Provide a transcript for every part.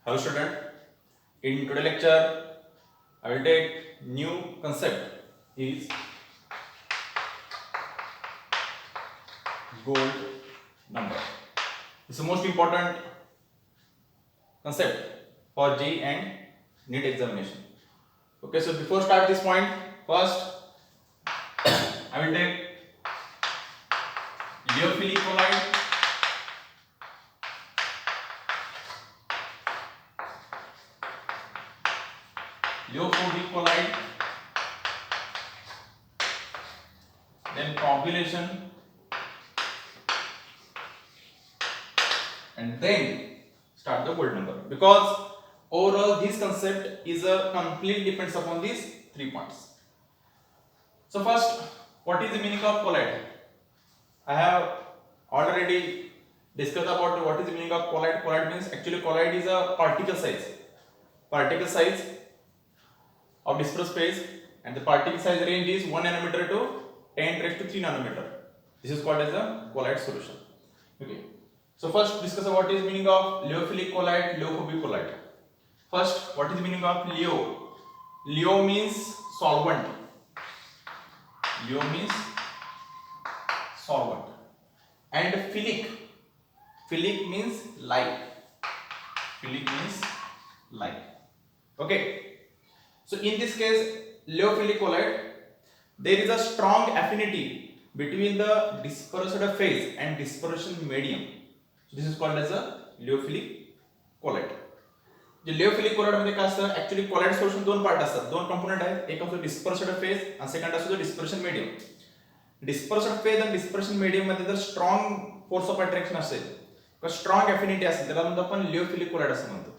Hello student, in today lecture I will take new concept is gold number. This is the most important concept for JEE and NEET examination. Okay, so before start this point, first I will take Liophilic colloid, Liophobic colloid, then coagulation, and then start the gold number, because overall this concept is a completely depends upon these 3 points. So first, what is the meaning of colloid? I have already discussed about what is the meaning of colloid. Colloid means actually colloid is a particle size of dispersed phase, and the particle size range is 1 nanometer to 10 raised to 3 nanometer. This is called as a colloid solution. Okay. So first discuss what is meaning of Liophilic colloid, Liophobic colloid. First, what is the meaning of Leo? Leo means solvent. Leo means solvent. And philic. Philic means like. Philic means like. Okay. So in this case, Liophilic colloid, there is a strong affinity between the dispersed phase and dispersion medium. This is called as a Liophilic colloid. जे लिओफिलिक colloid मध्ये काय असतं, actually colloid solution दोन part असतात, दोन component आहेत. एक असतो डिस्पर्स्ड फेज आणि सेकंड असतो डिस्पर्शन मीडियम. डिस्पर्स्ड फेज आणि डिस्पर्शन मीडियम मध्ये जर स्ट्रॉंग फोर्स ऑफ अट्रॅक्शन असेल किंवा स्ट्रॉंग अफिनिटी असेल त्याला म्हणतो आपण लिओफिलिक कोलॉइड असं म्हणतो.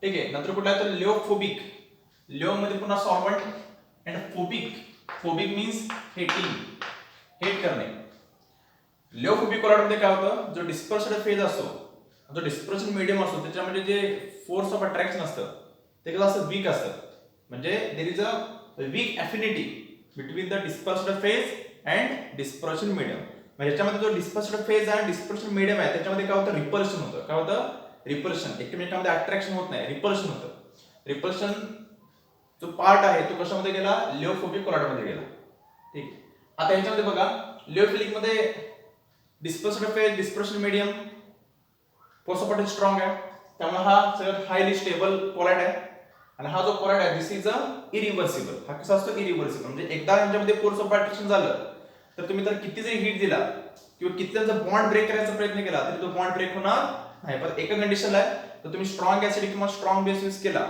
ठीक आहे. नंतर कुठला आहे तो लिओफोबिक. लिओ मध्ये पुन्हा solvent and phobic. Phobic means hating, hate करणे. लिओफोबिक कोलॉइड मध्ये काय होतं, जो डिस्पर्स्ड फेज असतो, जो डिस्पर्शन मीडियम असतो त्याच्यामध्ये जे फोर्स ऑफ अट्रॅक्शन असतं ते कसं असतं, वीक असतं. म्हणजे there is a weak affinity between the dispersed phase and dispersion medium. म्हणजे याच्यामध्ये जो डिस्पर्स्ड फेज आणि डिस्पर्शन मीडियम आहे त्याच्यामध्ये काय होतं, रिपल्शन होतं. काय होतं, रिपल्शन. एकमेकांमध्ये अट्रॅक्शन होत नाही, रिपल्शन होतं. रिपल्शन जो पार्ट आहे तो कशामध्ये गेला, लिओफोबिक कोलॉइड मध्ये गेला. ठीक. आता याच्यामध्ये बघा, लिओफिलिक मध्ये dispersed phase, dispersion medium, force of attraction strong आहे, त्यामुळे हा सगळ्यात हायली स्टेबल कोलॉइड आहे. आणि हा जो कोलॉइड आहे दिस इज अ इरिव्हर्सिबल. हा कसा असतो, इरिव्हर्सिबल. म्हणजे एकदा यांच्यामध्ये फोर्स ऑफ अट्रॅक्शन झालं तर तुम्ही तर किती जरी हिट दिला किंवा किती त्यांचा बॉन्ड ब्रेक करायचा प्रयत्न केला तरी तो बॉन्ड ब्रेक होणार नाही. पण एका कंडिशनला आहे, तर तुम्ही स्ट्रॉंग ऍसिड किंवा स्ट्रॉंग बेस यूज केला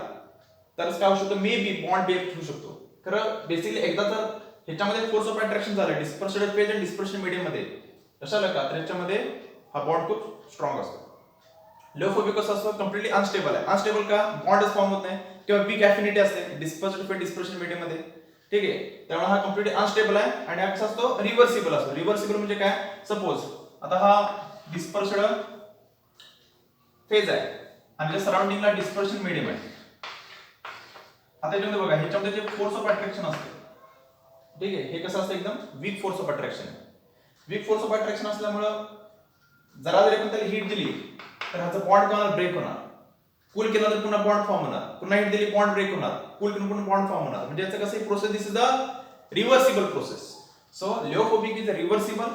तरच काय होऊ शकतो, मे बी बॉन्ड ब्रेक होऊ शकतो. खरं बेसिकली एकदा जर ह्याच्यामध्ये फोर्स ऑफ अट्रॅक्शन झालं डिस्पर्स्ड फेज आणि डिस्पर्शन मीडियम मध्ये, कशाला का तर ह्याच्यामध्ये हा बॉन्ड खूप स्ट्रॉंग असतो. लिओफोबिक कसं असतं, कम्प्लिटली अनस्टेबल आहे. अनस्टेबल का, बॉन्डच फॉर्म होत नाही किंवा वीक अफिनिटी असते डिस्पर्स्ड फेज डिस्पर्शन मीडियम मध्ये. ठीक आहे. त्यामुळे हा कम्प्लिटली अनस्टेबल आहे. आणि हा कसा असतो, रिव्हर्सिबल असतो. रिव्हर्सिबल म्हणजे काय, सपोज आता हा डिस्पर्स्ड फेज आहे आणि त्याच्या सराउंडिंगला डिस्पर्शन मीडियम आहे. आता याच्यामध्ये बघा, ह्याच्यामध्ये जे फोर्स ऑफ अट्रॅक्शन असते, ठीक आहे, हे कसं असतं, एकदम weak force of attraction. Weak force of attraction असल्यामुळं जरा जरी आपण त्याला हिट दिली तर ह्याचा बॉन्ड कोणाला ब्रेक होणार. कूल केला तर पुन्हा बॉन्ड फॉर्म होणार, पुन्हा हिट दिली बॉन्ड ब्रेक होणार, कूल करून पुन्हा बॉन्ड फॉर्म होणार. म्हणजे याचं कसं process, this is a reversible process. So lyophobic is a reversible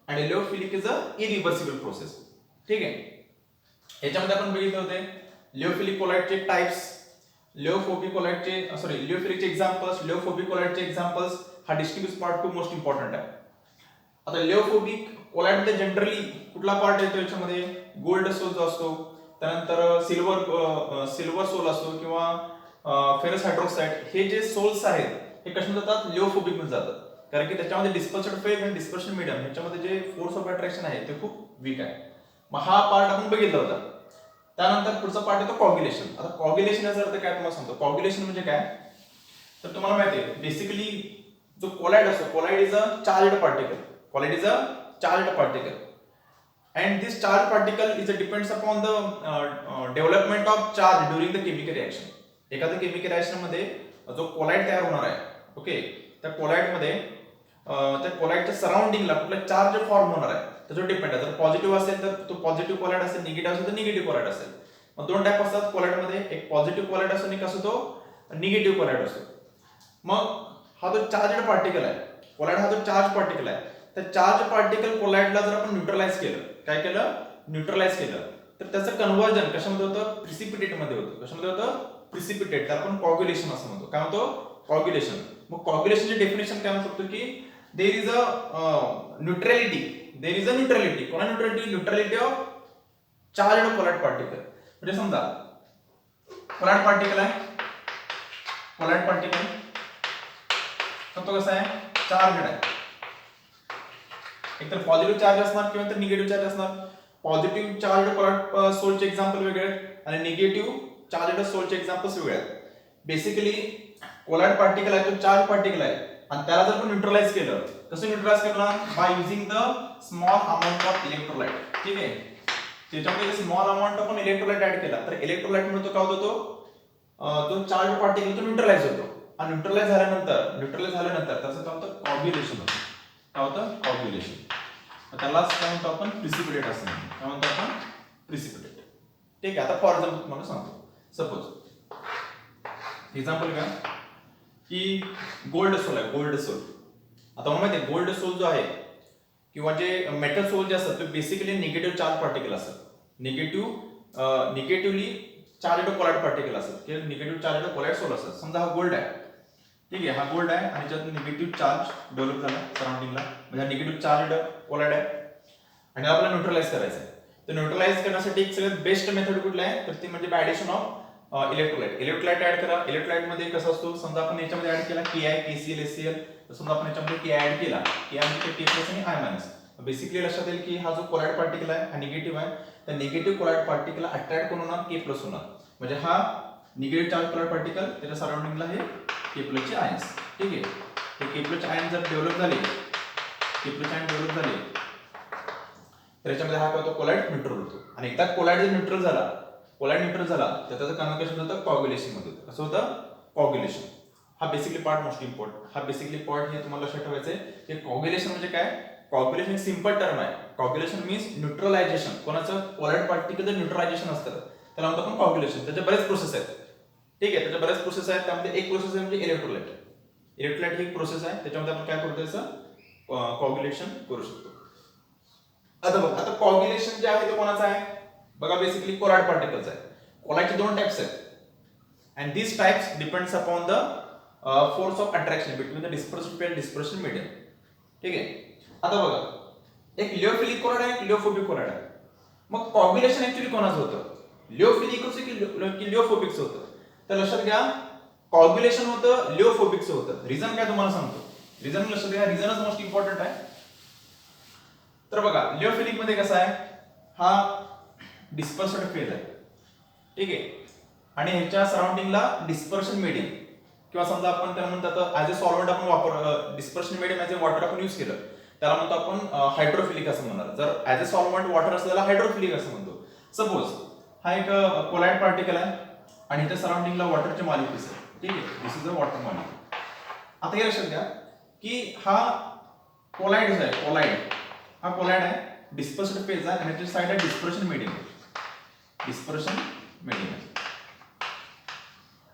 आणि lyophilic is a irreversible process. ठीक आहे. याच्यामध्ये आपण बघितले होते लिओफिलिक कोलॉइडचे टाइप्स, लिओफोबिक कोलॉइडचे लिओफिलिकचे एक्झाम्पल्स, लिओफोबिक कोलॉइडचे एक्झाम्पल्स. हा डिस्टिंग्विश पार्ट खूप मोस्ट इम्पॉर्टंट आहे. आता लिओफोबिक कोलॉइड मध्ये जनरली कुठला पार्ट येतो, याच्यामध्ये गोल्ड सोल जो असतो, त्यानंतर सिल्वर सोल असतो किंवा फेरस हायड्रॉक्साइड. हे जे सोल्स आहेत हे कशामध्ये जातात, लिओफोबिक मध्ये जातात. कारण की त्याच्यामध्ये डिस्पर्स्ड फेज आणि डिस्पर्शन मीडियम ह्याच्यामध्ये जे फोर्स ऑफ अट्रॅक्शन आहे ते खूप वीक आहे. मग हा पार्ट आपण बघितला होता. त्यानंतर पुढचा पार्ट येतो कॉग्युलेशन. आता कॉग्युलेशन याचा अर्थ काय तुम्हाला सांगतो. कॉग्युलेशन म्हणजे काय, तर तुम्हाला माहिती आहे बेसिकली जो कोलॉइड असतो, colloid is a charged particle. Colloid is a charged particle, and this charged particle depends upon the development of charge during the chemical reaction. एखाद्या केमिकल रिएक्शन मध्ये जो कोलॉइड तयार होणार आहे, ओके, त्या कोलॉइड मध्ये त्या कोलॉइडच्या सराउंडिंगला कुठला चार्ज फॉर्म होणार आहे त्याच्यावर डिपेंड आहे. जर पॉझिटिव्ह असेल तर तो पॉझिटिव्ह कोलॉइड असेल, निगेटिव्ह असेल तर निगेटिव्ह कोलॉइड असेल. मग दोन टाईप असतात कोलॅइडमध्ये, एक पॉझिटिव्ह कोलॅइड असतो आणि कसं तो निगेटिव्ह कोलॅइड असतो. मग हा जो चार्जड पार्टिकल आहे, कोलॅइड हा जो चार्ज पार्टिकल आहे, तर चार्ज पार्टिकल कोलॅइडला जर आपण न्यूट्रलाइज केलं, काय केलं, न्यूट्रलाइज केलं, तर त्याचं कन्व्हर्जन कशामध्ये होतं, प्रिसिपिटेट मध्ये होतं. कशामध्ये होतं, प्रिसिपिटेट. त्याला आपण कॉग्युलेशन असं म्हणतो. काय म्हणतो, कॉग्युलेशन. मग कॉग्युलेशनची डेफिनेशन काय म्हणू शकतो की there is a neutrality, there is a neutrality. कोणा neutrality, neutrality of charged colloid particle. म्हणजे समजा कोलॅइड पार्टिकल आहे, कोलॅइड पार्टिकल तर तो कसा आहे, चार्जड आहे. एकतर पॉझिटिव्ह चार्ज असणार किंवा तर निगेटिव्ह चार्ज असणार. पॉझिटिव्ह चार्ज कोलॅइड सोलचे एक्झाम्पल वेगळे आहेत आणि निगेटिव्ह चार्जड सोलचे एक्झाम्पल्स वेगळे आहेत. बेसिकली कोलॅइड पार्टिकल आहे तो चार्ज पार्टिकल आहे आणि त्याला जर आपण न्यूट्रलाइज केलं, कसं न्यूट्रलाइज करणार, by using the small amount of electrolyte. ठीक आहे, त्याच्यामध्ये स्मॉल अमाउंट आपण इलेक्ट्रोलाइट ऍड केला तर इलेक्ट्रोलाइट मुळे तो काय होतो, तो चार्ज पार्टिकल तो न्यूट्रलाइज होतो आणि न्यूट्रलाइज झाल्यानंतर त्याचं काय होतं, कॉग्युलेशन होतं. काय होतं, कॉग्युलेशन. त्यालाच काय म्हणतो आपण, प्रिसिपिटेट असं म्हणतो. काय म्हणतो आपण, प्रिसिपिटेट. ठीक आहे, आता फॉर एक्झाम्पल तुम्हाला सांगतो. सपोज एक्झाम्पल घ्या की गोल्ड सोल आहे, गोल्ड सोल. आता मला माहिती आहे गोल्ड सोल जो आहे किंवा जे मेटल सोल जे असतात ते बेसिकली निगेटिव्ह चार्ज पार्टिकल असतात. निगेटिव्हली चार्जड कोलॅइड पार्टिकल असतात किंवा निगेटिव्ह चार्जड कोलॅइड सोल असतात. समजा हा गोल्ड आहे, ठीक आहे, हा गोल्ड आहे आणि त्याच्यात निगेटिव्ह चार्ज डेव्हलप झाला सराउंडिंगला, म्हणजे निगेटिव्ह चार्जड कोलॅइड आहे आणि आपल्याला न्यूट्रलाइज करायचं आहे. तर न्यूट्रलाइज करण्यासाठी एक सगळ्यात बेस्ट मेथड कुठली आहे, तर ती म्हणजे by addition of electrolyte. Electrolyte add करा. इलेक्ट्रोलाइट मध्ये कसं असतो, समजा आपण याच्यामध्ये ऍड केला Ki, KCl, HCl, तर समजा आपण याच्यामध्ये Ki ऍड केला, Ki म्हणजे K प्लस आणि I मायनस. बेसिकली लक्षात येईल की हा जो कोलॅइड पार्टिकल आहे हा निगेटिव्ह आहे, तर निगेटिव्ह कोलॅइड पार्टिकलला अट्रॅक्ट करून होणार K प्लस होणार. म्हणजे हा निगेटिव्ह चार्ज कोलॅइड पार्टिकल, त्याच्या सराउंडिंगला हे K प्लस चे आयन्स. ठीक आहे, ते K प्लस चे आयन्स जर डेव्हलप झाले, K प्लस आयन डेव्हलप झाले तर याच्यामध्ये हा काय होतो, कोलॅइड न्यूट्रल होतो. आणि एकदा कोलॅइड जर न्यूट्रल झाला, कोलॅइड न्यूट्रल झाला तर त्याचं कन्व्हर्शन होतं कॉग्युलेशन मध्ये. कसं होतं, कॉग्युलेशन. हा बेसिकली पार्ट मोस्ट इम्पॉर्टंट. हा बेसिकली पार्ट हे तुम्हाला लक्षात ठेवायचं आहे की कॉग्युलेशन म्हणजे काय. कॉग्युलेशन एक सिंपल टर्म आहे. Coagulation means neutralisation. कोणाचं, कोलॅइड पार्टिकल न्यूट्रलायझेशन असतं त्याला म्हणतो आपण कॉग्युलेशन. त्याच्या बरेच प्रोसेस आहेत. ठीक आहे, त्याच्या बरेच प्रोसेस आहेत. त्यामध्ये एक प्रोसेस आहे म्हणजे इलेक्ट्रोलाइट. इलेक्ट्रोलाइट ही एक प्रोसेस आहे, त्याच्यामध्ये आपण काय करतो, त्याचं कॉग्युलेशन करू शकतो. आता बघा, आता कॉग्युलेशन जे आहे ते कोणाचं आहे बघा, बेसिकली कोलॅइड पार्टिकल्स आहे. कोलॅइडचे दोन टाइप्स आहेत and these types depends upon the force of attraction between the dispersive and dispersion medium. ठीक आहे, आता बघा एक लिओफिलिक कोलॅइड आहे, एक लिओफोबिक कोलॅइड आहे. मग कॉग्युलेशन ऍक्च्युअली कोणाचं होतं, लिओफिलिकचं की लिओफोबिकचं होतं. तर लक्षात घ्या, कॉग्युलेशन होतं लिओफोबिकचं होतं. रिझन काय तुम्हाला सांगतो, रिझन लक्षात घ्या, रिझनच मोस्ट इम्पॉर्टंट आहे. तर बघा लिओफिलिक मध्ये कसं आहे, हा डिस्पर्स्ड फेज आहे. ठीक आहे, आणि ह्याच्या सराउंडिंगला डिस्पर्शन मीडियम किंवा समजा आपण त्याला म्हणतात ऍज अ सॉल्व्हंट आपण वापर, dispersion medium as a water आपण यूज केलं त्याला म्हणतो आपण हायड्रोफिलिक असं म्हणणार. जर ऍज अ सॉल्व्हंट वॉटर असेल त्याला हायड्रोफिलिक असं म्हणतो. सपोज हा एक कोलॅइड पार्टिकल आहे आणि ह्याच्या सराउंडिंगला वॉटरचे मॉलिक्युल्स आहे. ठीक आहे, दिस इज अ वॉटर मॉलिक्युल. आता हे लक्षात घ्या की हा कोलॅइड जो आहे, कोलॅइड हा कोलॅइड आहे, डिस्पर्स्ड फेज आहे आणि ह्याच्या साईडला डिस्पर्शन मीडियम, डिस्पर्शन मीडियम आहे.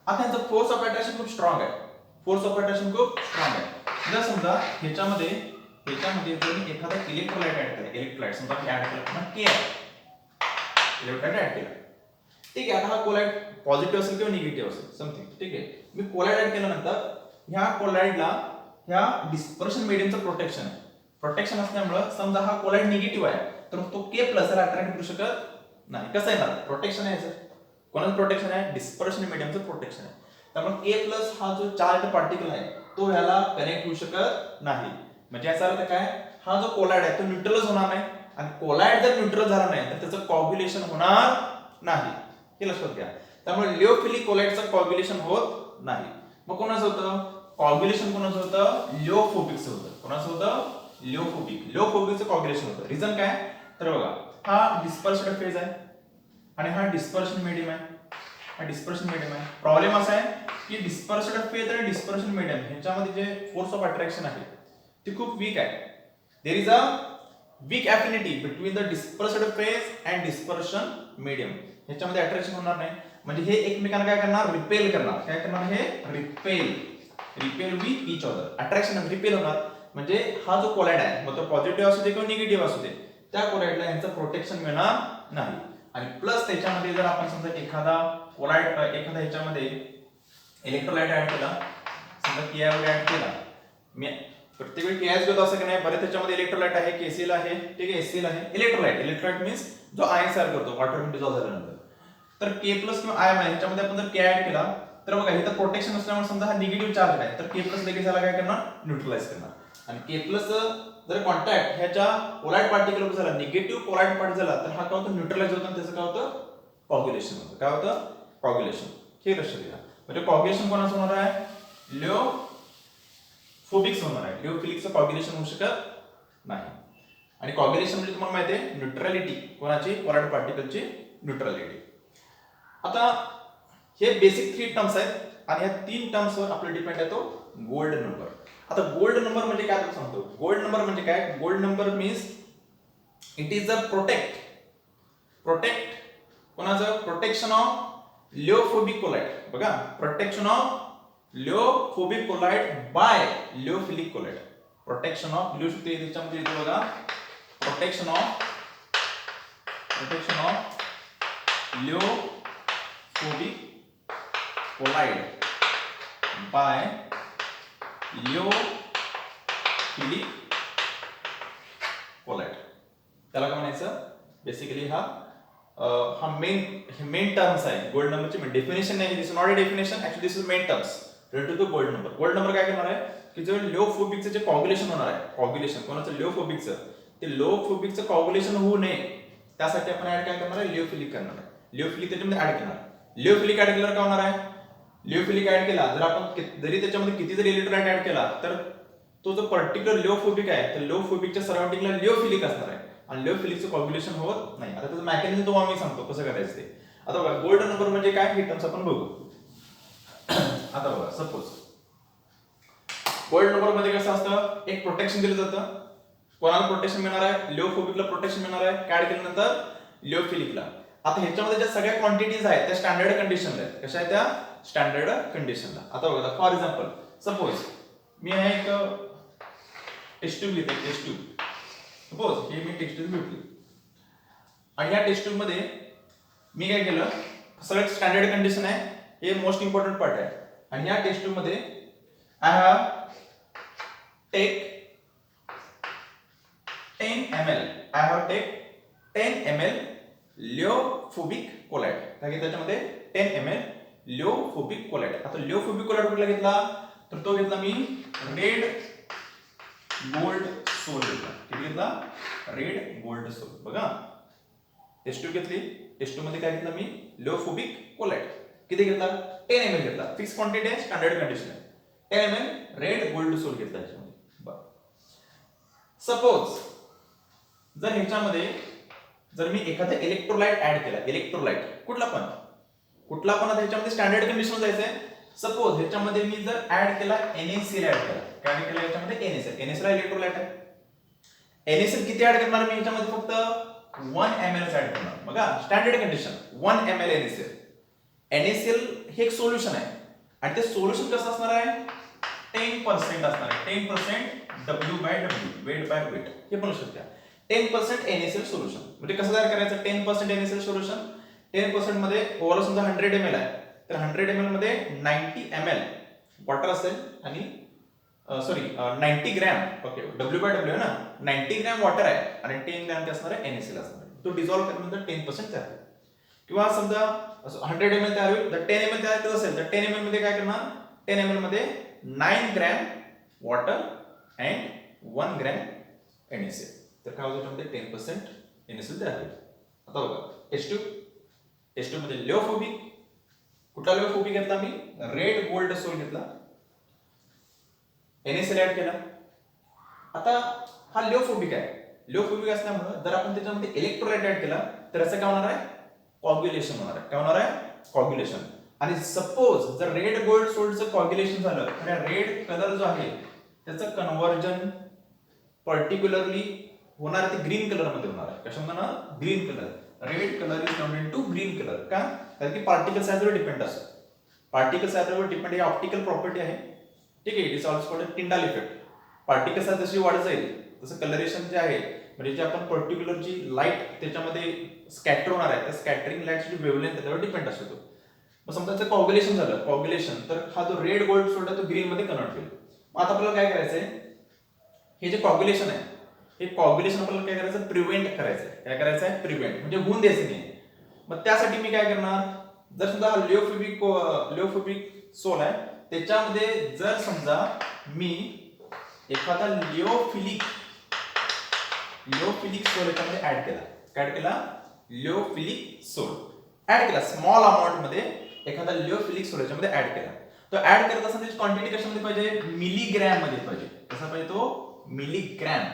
आता यांचा फोर्स ऑफ अट्रॅक्शन खूप स्ट्रॉंग आहे. फोर्स ऑफ अट्रॅक्शन खूप स्ट्रॉंग आहे. जर समजा ह्याच्यामध्ये जर एखादा इलेक्ट्रोलाइट ऍड केला, इलेक्ट्रोलाइट समजा ऍड केला ना Ki, इलेक्ट्रोलाइट ऍड केला. ठीक आहे, आता हा कोलॅइड पॉझिटिव्ह असेल किंवा निगेटिव्ह असेल समथिंग. ठीक आहे, मी कोलॅइड ऍड केल्यानंतर ह्या कोलॅइडला ह्या डिस्पर्शन मीडियमचं प्रोटेक्शन आहे. प्रोटेक्शन असल्यामुळे समजा हा कोलॅइड निगेटिव्ह आहे तर तो K प्लस ला अट्रॅक्ट करू शकत नाही. कसं आहे ना, प्रोटेक्शन आहे याचं. कोणाचं प्रोटेक्शन आहे, डिस्पर्शन मीडियमचं प्रोटेक्शन आहे. त्यामुळे K प्लस हा जो चार्ज पार्टिकल आहे तो ह्याला कनेक्ट होऊ शकत नाही. म्हणजे याचा अर्थ काय, हा जो कोलॅइड आहे तो न्यूट्रलच होणार नाही आणि कोलॅइड जर न्यूट्रल झाला नाही तर त्याचं कॉग्युलेशन होणार नाही, हे लक्षात घ्या. त्यामुळे लिओफिलिक कोलॅइडचं कॉग्युलेशन होत नाही. मग कोणाचं होतं कॉग्युलेशन, कोणाचं होतं, लिओफोबिकचं होतं. कोणाचं होतं, लिओफोबिक. लिओफोबिकचं कॉग्युलेशन होतं. रिझन काय, तर बघा हा डिस्पर्स्ड फेज आहे आणि हा डिस्पर्शन मीडियम आहे, हा डिस्पर्शन मीडियम आहे. प्रॉब्लेम असा आहे की डिस्पर्स्ड फेज आणि डिस्पर्शन मीडियम ह्याच्यामध्ये जे फोर्स ऑफ अट्रॅक्शन आहे ती खूप वीक आहे. There is a weak affinity between the dispersed phase and dispersion medium. ह्याच्यामध्ये अट्रॅक्शन होणार नाही, म्हणजे हे एकमेकांना काय करणार, रिपेल करणार. काय करणार, हे repel with each other. Attraction repel होणार, म्हणजे हा जो कोलाइड आहे मग तो पॉझिटिव्ह असू दे किंवा निगेटिव्ह असू दे, त्या कोलाइडला यांचं प्रोटेक्शन मिळणार नाही. आणि प्लस त्याच्यामध्ये जर आपण समजा एखादा ह्याच्यामध्ये इलेक्ट्रोलाइट ऍड केला, समजा KI ऍड केला, मी प्रत्येक वेळी KI घेतो असं की नाही, बरेच त्याच्यामध्ये इलेक्ट्रोलाइट आहे, KCl आहे, ठीक आहे, HCl आहे. इलेक्ट्रोलाइट मीन्स जो आयन तयार करतो वॉटर डिझॉल्व झाल्यानंतर. तर K प्लस किंवा आय ह्याच्यामध्ये आपण जर K ऍड केला तर बघा इथं प्रोटेक्शन असल्यामुळे समजा हा निगेटिव्ह चार्ज आहे, तर K प्लस लगेच याला काय करणार, न्यूट्रलाइज करणार. आणि K प्लस जर कॉन्टॅक्ट ह्याच्या कोलाइड पार्टिकल झाला, निगेटिव्ह कोलाइड पार्ट झाला, तर हा काय होतं, न्यूट्रलाइज होतं आणि त्याचं काय होतं, कॉग्युलेशन होतं. काय होतं, कॉग्युलेशन. हे लक्षात घ्या. म्हणजे कॉग्युलेशन कोणाचं होणार आहे, लिओफोबिक्स होणार आहे. लिओफिलिकचं कॉग्युलेशन होऊ शकत नाही. आणि कॉग्युलेशन म्हणजे तुम्हाला माहिती आहे न्यूट्रॅलिटी, कोणाची, कोलाइड पार्टिकलची न्यूट्रॅलिटी. आता हे बेसिक 3 टर्म्स आहेत आणि या 3 टर्म्सवर आपलं डिपेंड आहे तो गोल्ड नंबर. आता गोल्ड नंबर म्हणजे काय आपण सांगतो. गोल्ड नंबर म्हणजे काय, gold number means it is a protect कोणाचं, प्रोटेक्शन ऑफ लिओफोबिक कोलाइड. बघा, protection of lyophobic colloid by lyophilic colloid. Protection of lyo शकते त्याच्यामध्ये येतो बघा, protection of lyophobic colloid by lyophilic colloid. त्याला काय म्हणायचं, बेसिकली हा मेन टर्म्स आहे गोल्ड नंबरची. डेफिनेशन नाही, this is not a definition, actually this is main terms related to gold number. Gold number काय करणार आहे की जो लिओफोबिकचं जे कॉग्युलेशन होणार आहे, कॉग्युलेशन कोणाचं, लिओफोबिकचं, ते लिओफोबिकचं कॉग्युलेशन होऊ नये त्यासाठी आपण ऍड काय करणार आहे, लिओफिलिक करणार आहे. लिओफिलिक त्याच्यामध्ये ऍड करणार. लिओफिलिक ऍड केल्यावर काय होणार आहे, लिओफिलिक ऍड केला जर आपण जरी त्याच्यामध्ये किती जरी इलेक्ट्रोलाइट ऍड केला तर तो जो पर्टिक्युलर लिओफोबिक आहे, तर लिओफोबिकच्या सराउंडिंगला लिओफिलिक असणार आहे आणि लिओफिलिकचं कॉग्युलेशन होत नाही. आता त्याचं मेकॅनिझम तुम्हाला मी सांगतो कसं करायचं ते. आता बघा, गोल्ड नंबर म्हणजे काय, हे टर्म्स आपण बघू. आता बघा, सपोज गोल्ड नंबर मध्ये कसं असतं, एक प्रोटेक्शन दिलं जातं. कोणाला प्रोटेक्शन मिळणार आहे, लिओफोबिकला प्रोटेक्शन मिळणार आहे, ऍड केल्यानंतर लिओफिलिकला. आता ह्याच्यामध्ये ज्या सगळ्या क्वांटिटीज आहेत त्या स्टँडर्ड कंडिशनला आहेत. कशा आहेत त्या, स्टँडर्ड कंडिशनला. आता बघा, फॉर एक्झाम्पल सपोज मी हे एक टेस्ट ट्यूब घेते, टेस्ट ट्यूब. सपोज हे मी टेस्ट ट्यूब घेतली आणि या टेस्ट ट्यूब मध्ये मी काय केलं, सगळ्यात स्टँडर्ड कंडिशन आहे, हे मोस्ट इम्पॉर्टंट पार्ट आहे. आणि या टेस्ट ट्यूब मध्ये I have take 10 ml lyophobic colloid. काय त्याच्यामध्ये 10 ml लिओफोबिक कोलाइड. आता लिओफोबिक कोलाइड कुठला घेतला, तर तो घेतला मी रेड गोल्ड सोल घेतला. किती घेतला, रेड गोल्ड सोल. बघा, टेस्ट ट्यूब घेतली, टेस्ट ट्यूब मध्ये काय घेतला मी, लिओफोबिक कोलाइड. किती घेतला, 10 ml घेतला. फिक्स क्वांटिटी आहे, स्टँडर्ड कंडिशन आहे. 10 ml रेड गोल्ड सोल घेतला याच्यामध्ये. सपोज जर ह्याच्यामध्ये जर मी एखादा इलेक्ट्रोलाइट ऍड केला, इलेक्ट्रोलाइट कुठला पण आता ह्याच्यामध्ये स्टँडर्ड कंडिशन जायचंय. सपोज ह्याच्यामध्ये मी जर ऍड केला NaCl ऍड केला, काय केला याच्यामध्ये, NaCl इलेक्ट्रोलाइट आहे. NaCl किती ऍड करणार मी ह्याच्यामध्ये, फक्त 1 ml ऍड करणार. बघा, standard condition 1 ml NaCl. NaCl हे एक सोल्युशन आहे आणि ते सोल्युशन कसं असणार आहे, 10% असणार आहे. 10% W/W, वेट बाय वेट. हे पण लक्षात घ्या, 10% NaCl सोल्युशन. म्हणजे कसं तयार करायचं, 10% NaCl सोल्युशन. 10% मध्ये ओव्हरऑल समजा 100 ml आहे, तर 100 ml मध्ये 90 ml वॉटर असेल आणि 90 ग्रॅम, ओके, W/W आहे ना, 90 ग्रॅम वॉटर आहे आणि 10 ग्रॅम ते असणार आहे NaCl असणार आहे. तो डिझॉल्व्ह केल्यानंतर 10% तयार होईल. किंवा समजा 100 ml तयार होईल, तर 10 ml तयार करत असेल तर 10 ml मध्ये काय करणार, 10 ml मध्ये 9 gram water and 1 gram NaCl. तर काय होतं त्यामध्ये 10% NaCl तयार होईल. आता बघा, टेस्ट ट्यूब मध्ये लिओफोबिक, कुठला लिओफोबिक घेतला मी, रेड गोल्ड सोल घेतला, NaCl ऍड केला. आता हा लिओफोबिक आहे. लिओफोबिक असल्यामुळे जर आपण त्याच्यामध्ये इलेक्ट्रोलाइट ऍड केला तर याचं काय होणार आहे, कॉग्युलेशन होणार आहे. काय होणार आहे, कॉग्युलेशन. आणि सपोज जर रेड गोल्ड सोल्टचं कॉग्युलेशन झालं तर रेड कलर जो आहे त्याचं कन्व्हर्जन पर्टिक्युलरली होणार ते ग्रीन कलर मध्ये होणार आहे. कशामध्ये ना green colour. Red colour is turn into green colour. का? कारण की पार्टिकल साईजवर डिपेंड असतं. पार्टिकल साईजवर डिपेंड ही ऑप्टिकल प्रॉपर्टी आहे. ठीक आहे. It is also called Tyndall effect. Particle size जशी वाढत जाईल तसं कलरेशन जे आहे म्हणजे जे आपण पर्टिक्युलर जी लाईट त्याच्यामध्ये स्कॅटर होणार आहे त्या स्कॅटरिंग लाईटची वेव्हलेंथ त्याच्यावर डिपेंड असतो. मग समजा त्याचं कॉग्युलेशन झालं, कॉग्युलेशन तर हा जो रेड गोल्ड सोडला तो ग्रीन मध्ये कन्वर्ट होईल. मग आता आपल्याला काय करायचंय, हे जे कॉग्युलेशन आहे हे कॉग्युलेशन आपल्याला काय करायचं, प्रिव्हेंट करायचंय. काय करायचंय, प्रिव्हेंट म्हणजे होऊन द्यायचं नाही. मग त्यासाठी मी काय करणार, जर समजा हा लिओफोबिक सोल आहे त्याच्यामध्ये जर समजा मी एखादा लिओफिलिक सोल याच्यामध्ये ऍड केला. काय केला, लिओफिलिक सोल ऍड केला स्मॉल अमाउंट मध्ये, एखादा लिओफिलिक सोल याच्यामध्ये ऍड केला. तो ऍड करत असताना त्याची क्वांटिटी कशामध्ये पाहिजे, मिलीग्रॅम मध्ये पाहिजे. कसा पाहिजे तो, मिलीग्रॅम.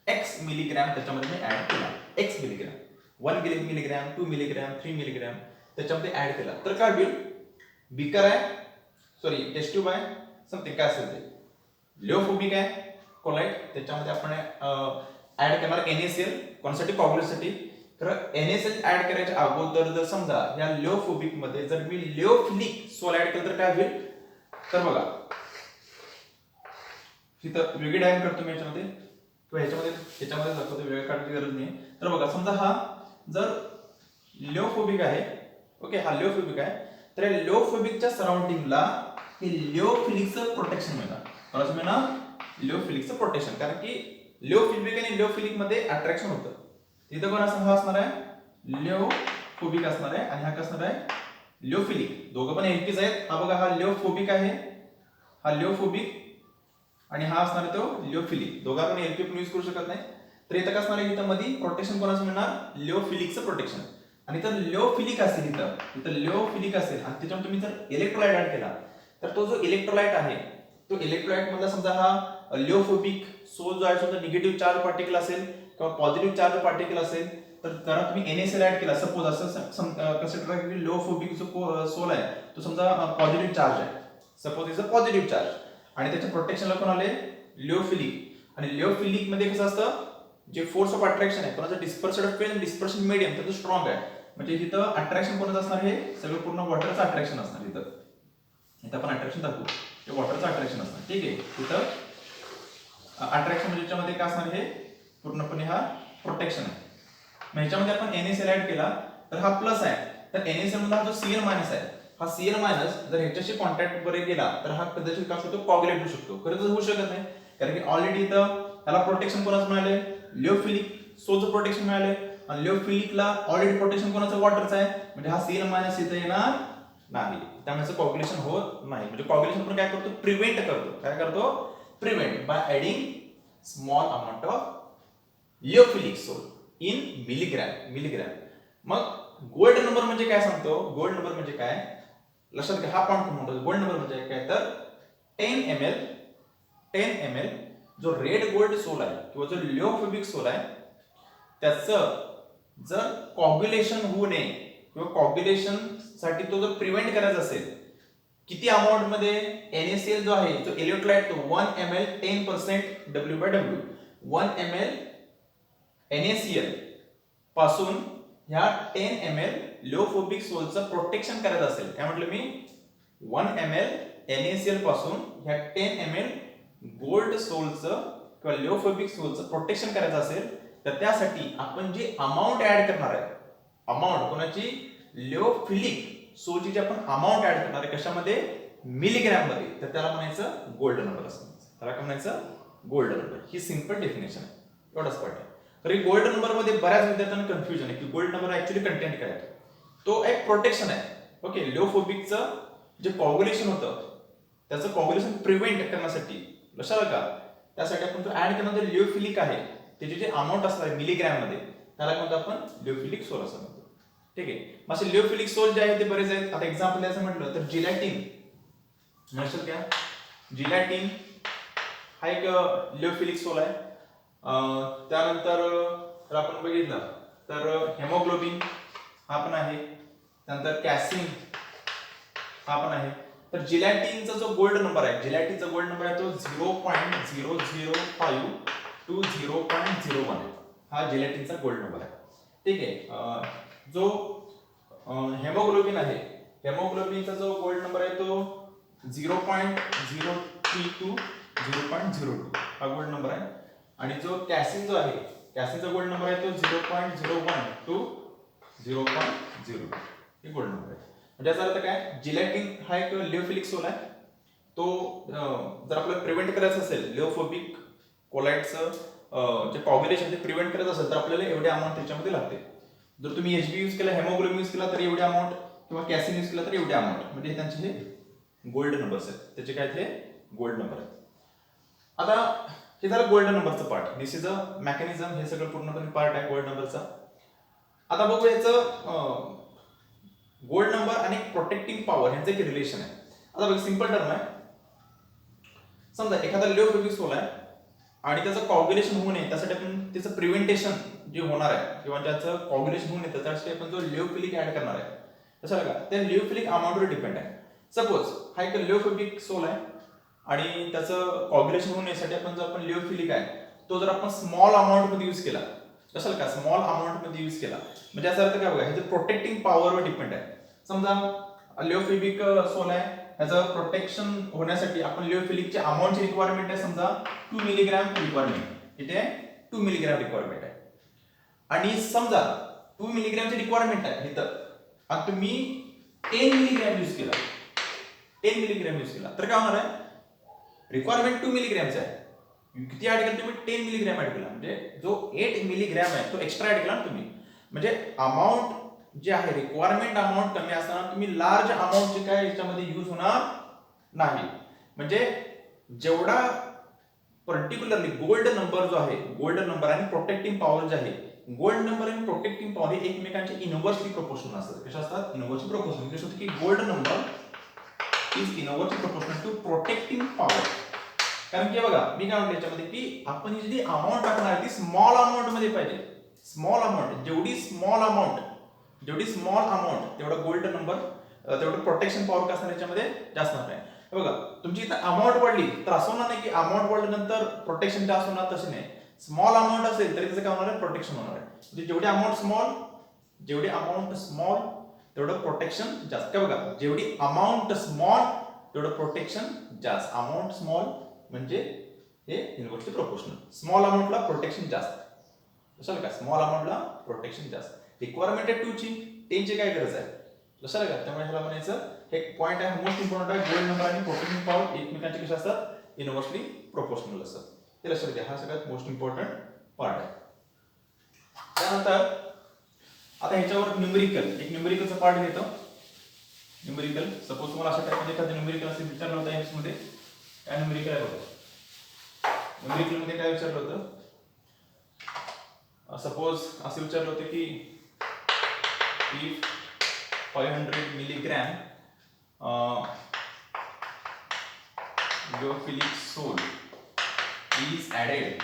एक्स मिलीग्रॅम त्याच्यामध्ये मी ऍड केला. X milligram, 1 milligram, 2 milligram, 3 milligram त्याच्यामध्ये ऍड केला तर काय होईल, बीकर आहे, सॉरी टेस्ट ट्यूब आहे, समथिंग काय असेल ते, लिओफोबिक आहे कोलाइट, त्याच्यामध्ये आपण ऍड करणार NaCl. कोणासाठी, कॉग्युलेशनसाठी. तर NaCl ऍड करायच्या अगोदर जर समजा या लिओफोबिक मध्ये जर मी लिओफिलिक सोल ऍड केलं तर काय होईल, तर बघा तिथं वेगळी डायग्राम करतो मी याच्यामध्ये किंवा ह्याच्यामध्ये दाखवतो, वेगळ्या काढायची गरज नाही. तर बघा समजा हा जर लिओफोबिक आहे, ओके हा लिओफोबिक आहे, तर या लिओफोबिकच्या सराउंडिंगला हे लिओफिलिकचं प्रोटेक्शन मिळणार. मला मिळणार लिओफिलिकचं प्रोटेक्शन, कारण की लिओफिलिक आणि लिओफिलिक मध्ये अट्रॅक्शन होतं. तिथं कोण असणार, हा असणार आहे लिओफोबिक असणार आहे आणि हा कसणार आहे लिओफिलिक. दोघं पण एकच आहेत. हा बघा हा लिओफोबिक आहे, हा लिओफोबिक आणि हा असणार आहे तो लिओफिलिक. दोघा पण एलपी पण यूज करू शकत नाही. तर इथं कसणार आहे, इथं मध्ये प्रोटेक्शन कोणाचं मिळणार, लिओफिलिकचं प्रोटेक्शन. आणि जर लिओफिलिक असेल इथं लिओफिलिक असेल आणि त्याच्यामध्ये तुम्ही जर इलेक्ट्रोलाइट ऍड केला तर तो जो इलेक्ट्रोलाइट आहे तो इलेक्ट्रोलाइट मधला समजा हा लिओफोबिक सोल जो आहे समजा निगेटिव्ह चार्ज पार्टिकल असेल किंवा पॉझिटिव्ह चार्ज पार्टिकल असेल तर जरा तुम्ही NaCl ऍड केला, सपोज असं कन्सिडर करा की लिओफोबिक जो सोल आहे तो समजा पॉझिटिव्ह चार्ज आहे, suppose is a positive charge, आणि त्याच्या प्रोटेक्शनला कोण आले, लिओफिलिक. आणि लिओफिलिक मध्ये कसं असतं, जे फोर्स ऑफ अट्रॅक्शन आहे कोणाचं डिस्पर्शन फिल्म, डिस्पर्शन मीडियम त्याचं स्ट्रॉंग आहे. म्हणजे इथं अट्रॅक्शन कोणाचं असणार, हे सगळं पूर्ण वॉटरचं अट्रॅक्शन असणार. इथं आपण अट्रॅक्शन दाखवू, हे वॉटरचं अट्रॅक्शन असणार. ठीक आहे, इथं अट्रॅक्शन म्हणजे याच्यामध्ये काय असणार, हे पूर्णपणे हा प्रोटेक्शन आहे. मग ह्याच्यामध्ये आपण NaCl ऍड केला तर हा प्लस आहे, तर NaCl मधला हा जो Cl मायनस आहे, हा Cl मायनस जर ह्याच्याशी कॉन्टॅक्ट मध्ये गेला तर हा कदाचित काय होतो, कॉग्युलेट होऊ शकतो. खरं तर होऊ शकत नाही, कारण की ऑलरेडी इथं त्याला प्रोटेक्शन कोणाचं मिळालंय, लिओफिलिक सोलचं प्रोटेक्शन मिळालंय. आणि लिओफिलिकला ऑलरेडी प्रोटेक्शन कोणाचं, वॉटरचं आहे, म्हणजे हा Cl मायनस इथं येणार नाही, त्यामुळे कॉग्युलेशन होत नाही. म्हणजे कॉग्युलेशन आपण काय करतो, प्रिव्हेंट करतो. काय करतो, prevent by adding small amount of lyophilic sol in milligram. मग गोल्ड नंबर म्हणजे काय सांगतो, गोल्ड नंबर म्हणजे काय लक्षात घ्या, हा पॉईंट म्हणतो. गोल्ड नंबर म्हणजे काय, तर 10 ml जो रेड गोल्ड सोल आहे किंवा जो लिओफोबिक सोल आहे त्याचं जर कॉग्युलेशन होऊ नये किंवा कॉग्युलेशन साठी तो जर प्रिव्हेंट करायचा असेल, किती अमाऊंट मध्ये, NaCl जो आहे जो इलेक्ट्रोलाइट तो 1 ml 10% W/W. 1 ml NaCl पासून ह्या 10 ml लिओफोबिक सोलचं प्रोटेक्शन करायचं असेल, काय म्हटलं मी, 1 ml NaCl पासून ह्या 10 ml गोल्ड सोलचं किंवा लिओफोबिक सोलचं प्रोटेक्शन करायचं असेल तर त्यासाठी आपण जी अमाऊंट ऍड करणार आहे, अमाऊंट कोणाची, लिओफिलिक सोलची जी आपण अमाऊंट ऍड करणार आहे कशामध्ये, मिलीग्रॅम मध्ये, तर त्याला म्हणायचं गोल्ड नंबर असं. त्याला काय म्हणायचं, गोल्ड नंबर. ही सिंपल डेफिनेशन आहे, एवढाच पार्ट आहे. तर ही गोल्ड नंबर मध्ये बऱ्याच विद्यार्थ्यांना कन्फ्युजन आहे की गोल्ड नंबर ऍक्च्युअली कंटेंट काय आहे. तो एक प्रोटेक्शन आहे. ओके, लिओफोबिकचं जे कॉग्युलेशन होतं त्याचं कॉग्युलेशन प्रिव्हेंट करण्यासाठी, लक्षात का, त्यासाठी आपण जो ऍड करणार लिओफिलिक आहे त्याची जे अमाऊंट असणार मिलीग्रॅम मध्ये त्याला म्हणतो आपण लिओफिलिक सोल असं म्हणतो. ठीक आहे, मग असे लिओफिलिक सोल जे आहे ते बरेच आहेत. आता एक्झाम्पल द्यायचं म्हटलं तर जिलॅटिन, लक्षात घ्या, जिलॅटिन हा एक लिओफिलिक सोल आहे. त्यानंतर जर आपण बघितलं तर हेमोग्लोबिन हा पण आहे, त्यानंतर कॅसिन हा पण आहे. तर जिलॅटिनचा जो गोल्ड नंबर आहे, जिलॅटिनचा गोल्ड नंबर आहे तो 0.005 to 0.01. हा जिलेटिनचा गोल्ड नंबर आहे. ठीक आहे. जो हेमोग्लोबिन आहे, हेमोग्लोबिनचा जो गोल्ड नंबर आहे तो 0.03 टू 0.02 हा गोल्ड नंबर आहे. आणि जो कॅसिन जो आहे, कॅसिनचा गोल्ड नंबर आहे तो 0.01 टू 0.02 हे गोल्ड नंबर आहे. म्हणजे याचा अर्थ काय, जिलेटिन हा एक लिओफिलिक सोल आहे. तो जर आपल्याला प्रिव्हेंट करायचं असेल लिओफोबिक कोलाइडचं जे कॉग्युलेशन ते प्रिव्हेंट करायचं असेल तर आपल्याला एवढे अमाऊंट त्याच्यामध्ये लागते. जर तुम्ही HB यूज केला, हेमोग्लोबिन यूज केला तर एवढे अमाऊंट, किंवा कॅसिन यूज केला तर एवढे अमाऊंट. म्हणजे त्यांचे हे गोल्ड नंबर्स आहेत, त्याचे काय ते गोल्ड नंबर आहेत. आता हे झालं गोल्ड नंबरचं part. This is a mechanism, हे सगळं पूर्णपणे पार्ट आहे गोल्ड नंबरचा. आता बघू याचं गोल्ड नंबर आणि प्रोटेक्टिंग पॉवर यांचं एक रिलेशन आहे. आता बघ सिंपल टर्म आहे. समजा एखादा लिओफिलिक सोल आहे आणि त्याचं कॉग्युलेशन होऊ नये त्यासाठी आपण त्याचं प्रिव्हेंटेशन जे होणार आहे किंवा ज्याचं कॉग्युलेशन होऊ नये त्यासाठी आपण जो लिओफिलिक ऍड करणार आहे तसं का त्या लिओफिलिक अमाऊंटवर डिपेंड आहे. सपोज हा एक लिओफिलिक सोल आहे आणि त्याचं कॉग्युलेशन होऊ नयेसाठी आपण जो आपण लिओफिलिक आहे तो जर आपण स्मॉल अमाऊंट मध्ये यूज केला, कशाला का स्मॉल अमाऊंट मध्ये यूज केला म्हणजे याचा अर्थ काय बघा, ह्याचं प्रोटेक्टिंग पॉवरवर डिपेंड आहे. समजा लिओफिलिक सोल आहे, ह्याचं प्रोटेक्शन होण्यासाठी आपण लिओफिलिकची अमाऊंटची रिक्वायरमेंट आहे समजा 2 मिलीग्रॅम रिक्वायरमेंट, इथे 2 मिलीग्रॅम रिक्वायरमेंट आहे. आणि समजा 2 मिलीग्रॅमची रिक्वायरमेंट आहे इथं आणि तुम्ही 10 मिलीग्रॅम यूज केला, 10 मिलीग्रॅम यूज केला तर काय होणार आहे, रिक्वायरमेंट 2 मिलीग्रॅमचा आहे, किती ऍड केलं तुम्ही 10 मिलीग्रॅम ऍड केला म्हणजे जो 8 मिलीग्रॅम आहे तो एक्स्ट्रा ऍड केला ना तुम्ही. म्हणजे अमाऊंट जे आहे रिक्वायरमेंट अमाऊंट कमी असताना तुम्ही लार्ज अमाऊंटचे काय याच्यामध्ये यूज होणार नाही. म्हणजे जेवढा पर्टिक्युलरली गोल्ड नंबर जो आहे, गोल्ड नंबर आणि प्रोटेक्टिंग पॉवर जे आहे, गोल्ड नंबर आणि प्रोटेक्टिंग पॉवर हे एकमेकांचे इनव्हर्सली प्रोपोर्शनल असतात. कशा असतात, इनव्हर्सली प्रोपोर्शनल. म्हणजे असं की gold number is inversely proportional to protecting power. कारण की बघा मी काय म्हणतो याच्यामध्ये की आपण जी अमाऊंट टाकणार ती स्मॉल अमाऊंट मध्ये पाहिजे. स्मॉल अमाऊंट, जेवढी स्मॉल अमाऊंट तेवढा गोल्ड नंबर तेवढं प्रोटेक्शन पॉवर कसं याच्यामध्ये जास्त असणार आहे. बघा तुमची इथं अमाऊंट वाढली तर असं होणार नाही की अमाऊंट वाढल्यानंतर प्रोटेक्शन जास्त होणार, तसे नाही. स्मॉल अमाऊंट असेल तरी त्याचं काय होणार आहे, प्रोटेक्शन होणार आहे. म्हणजे जेवढी अमाऊंट स्मॉल तेवढं प्रोटेक्शन जास्त. काय बघा, जेवढी अमाऊंट स्मॉल तेवढं प्रोटेक्शन जास्त. अमाऊंट स्मॉल म्हणजे हे इनव्हर्सली प्रोपोर्शनल. स्मॉल अमाऊंटला प्रोटेक्शन जास्त, कशाला का स्मॉल अमाऊंटला प्रोटेक्शन जास्त. रिक्वायरमेंट आहे 2 ची, 10 ची काय गरज आहे, कशाला का. त्यामुळे ह्याला म्हणायचं हे पॉईंट आहे मोस्ट इम्पॉर्टंट आहे. गोल्ड नंबर आणि प्रोटेक्टिंग पॉवर एकमेकांचे कसे असतात, इनव्हर्सली प्रोपोर्शनल असतात. ते लक्षात घ्या, हा सगळ्यात मोस्ट इम्पॉर्टंट पार्ट आहे. त्यानंतर आता ह्याच्यावर न्यूमेरिकलचा पार्ट घेतो. न्यूमेरिकल सपोज तुम्हाला अशा टाइपमध्ये एखादं न्यूमेरिकल असेल विचारलं होतं एम्स मध्ये, काय न्यूमेरिकल आहे बघा. न्यूमेरिकल मध्ये काय विचारलं होतं, सपोज असं विचारलं होतं की if 500 milligram lyophilic sol is added,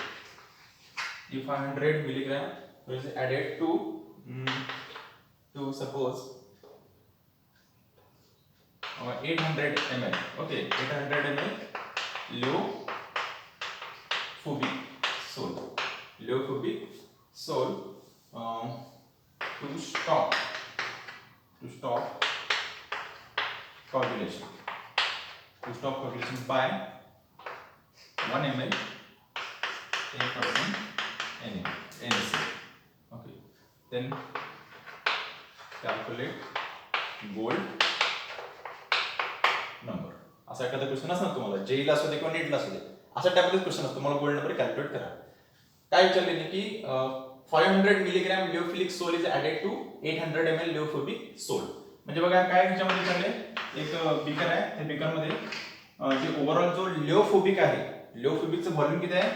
if 500 milligram is added to suppose 800 ml, okay, 800 ml liophobic soul to stop coagulation by 1 ml 10% NaC. Okay, then calculate gold number. असा एखादा क्वेश्चन असणार तुम्हाला, जेईला असू दे किंवा नीटला असू दे, अशा टाइपचा क्वेश्चन असतो. तुम्हाला गोल्ड नंबर कॅल्क्युलेट करा. काय विचारले की 500 milligram lyophilic sol is added to 800 ml lyophobic sol. म्हणजे बघा काय ह्याच्यामध्ये विचारले, एक बीकर आहे, त्या बीकरमध्ये जे ओव्हरऑल जो लिओफोबिक आहे, लिओफोबिकचं व्हॉल्यूम किती आहे,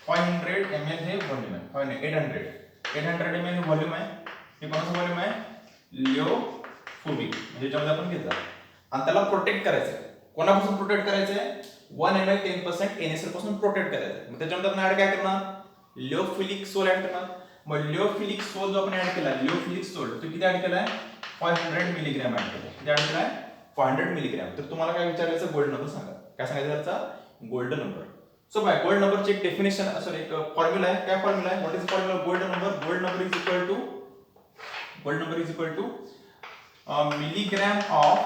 500 ml हे व्हॉल्यूम आहे. 800 ml हे व्हॉल्यूम आहे. हे कोणाचं व्हॉल्यूम आहे, लिओफोबिक. म्हणजे ज्यामध्ये आपण घेतला आणि त्याला प्रोटेक्ट करायचं आहे. कोणापासून प्रोटेक्ट करायचं आहे, 1 ml 10% NaCl पासून प्रोटेक्ट करायचं आहे. मग त्याच्यामध्ये आपण ऍड काय करणार, लिओफिलिक सोल ऍड करणार. मग लिओफिलिक सोल जो आपण ऍड केला, लिओफिलिक सोल तो किती ऍड केलाय, 500 मिलीग्रॅम ऍड केला. किती ऍड केलाय, 500 मिलीग्रॅम. तर तुम्हाला काय विचारायचं, गोल्ड नंबर सांगा. काय सांगायचं त्याचा, gold number. So by gold नंबरची एक डेफिनेशन सॉरी एक फॉर्म्युला आहे. काय फॉर्म्युला आहे? What is formula gold number? Gold number is equal to milligram of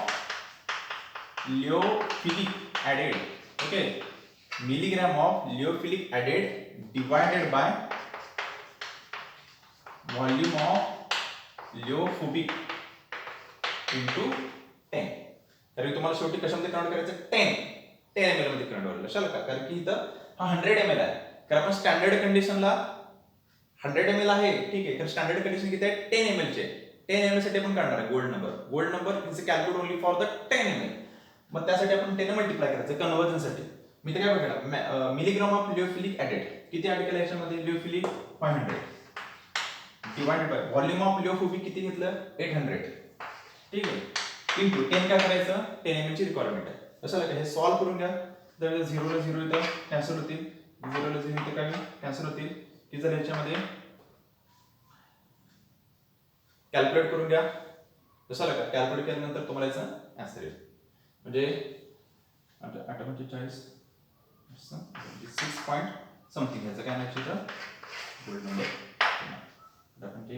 lyophilic added. Okay, milligram of lyophilic added divided by volume of lyophobic into 10. तर तुम्हाला शेवटी कशामध्ये कन्वर्ट करायचं? 10 ml मध्ये कन्वर्ट लक्षात का? कारण की इथं हा 100 ml आहे. कारण आपण स्टँडर्ड कंडिशनला 100 ml आहे, ठीक आहे. तर स्टँडर्ड कंडिशन किती आहे? 10 ml चे. 10 ml साठी आपण काढणार आहे gold number. Gold number is calculate only for the 10 ml. मग त्यासाठी आपण 10 मल्टिप्लाय करायचं कन्वर्जन साठी. मी तर काय बघणार मिलीग्राम ऑफ लिओफिलिक ऍडेड किती ऍड केलं याच्यामध्ये? लिओफिलिक 500 डिवाइडेड बाय व्हॉल्यूम ऑफ लिओफोबिक किती घेतलं? 800, ठीक आहे. इंटू 10 काय करायचं? 10 ml ची रिक्वायरमेंट आहे. कसं हे सॉल्व करून घ्या. तर 0 ला 0 इथं कॅन्सल होतील, 0 ला 0 इथं काय कॅन्सल होतील. की जर याच्यामध्ये कॅल्क्युलेट करून घ्या. कसं का कॅल्क्युलेट केल्यानंतर तुम्हाला याचा आन्सर येईल. म्हणजे 845 6 पॉइंट समथिंग याचं काय नाही गोल्ड नंबर. आपण ते